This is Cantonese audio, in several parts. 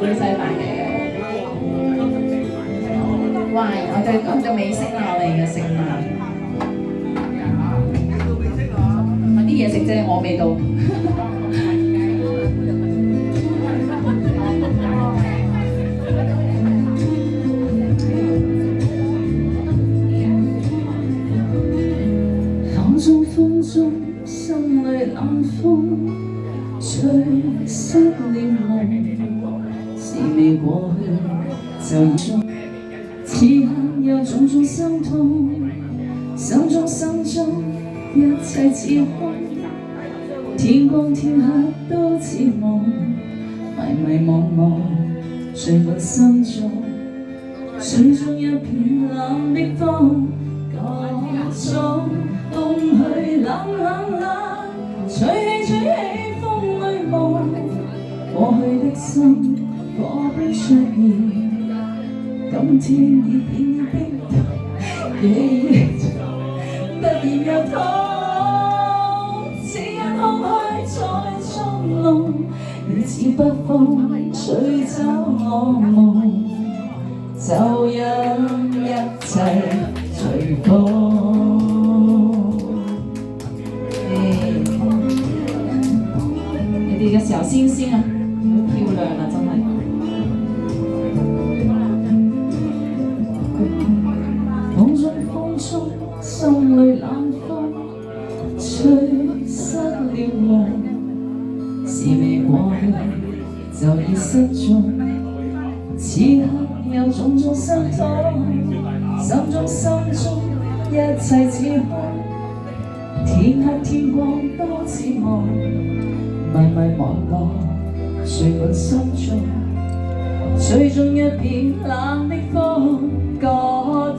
女仔版嘅。哇！我哋尾聲啦，我哋嘅食飯，啲嘢食啫，我未到。朗中風中，心裏冷風吹失了夢，是未過去就已中。此刻有種種傷痛，心中一切似空，天光天黑都似夢，迷惘睡沒心中，水中一片冷的風，各種空虛冷，吹起風裏夢，過去的心火般出現。今天已變了冰凍，記憶突然又痛，只因空虛在捉弄，你似北風吹走我夢，就讓一切隨風。你哋嘅小星星啊，好漂亮啊，真係。心裏冷風吹失了夢，是未過去就已失蹤。此刻有種種心痛，心中一切似空。天黑天光都似夢，迷惘睡滿心中。水中一片冷的風，各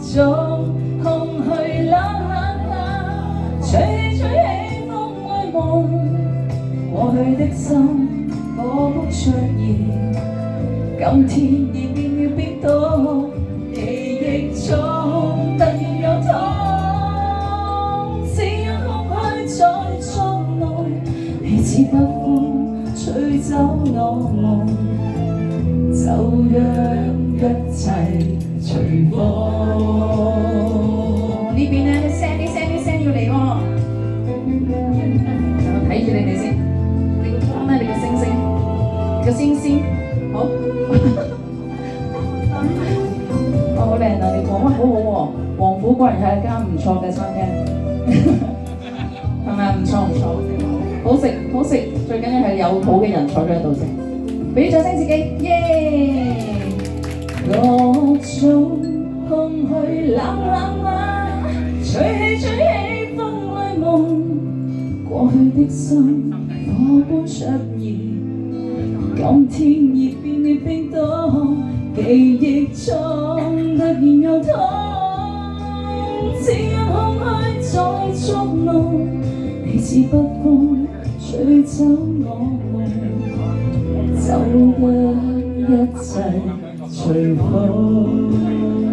種空虛冷，吹起風裏夢，過去的心火般灼熱，今天已變了冰凍，記憶中突然又痛，只因空虛在捉弄，你似北風吹走我夢，就讓一切隨風。呢邊咧聲要嚟喎，睇住你哋先，你個光咧，你個星星，你個星星，好，哦好靚啊！你講得好好喎，王府果然係一間唔錯嘅餐廳，係咪啊？唔錯，好食，最緊要係有好嘅人坐咗喺度食，俾啲掌聲自己，耶！各種空虛冷，吹起風裏夢，過去的心火般灼熱，今天已變了冰凍，記憶中突然又痛，只因空虛在捉弄，你似北風吹走我夢，就讓一切隨風。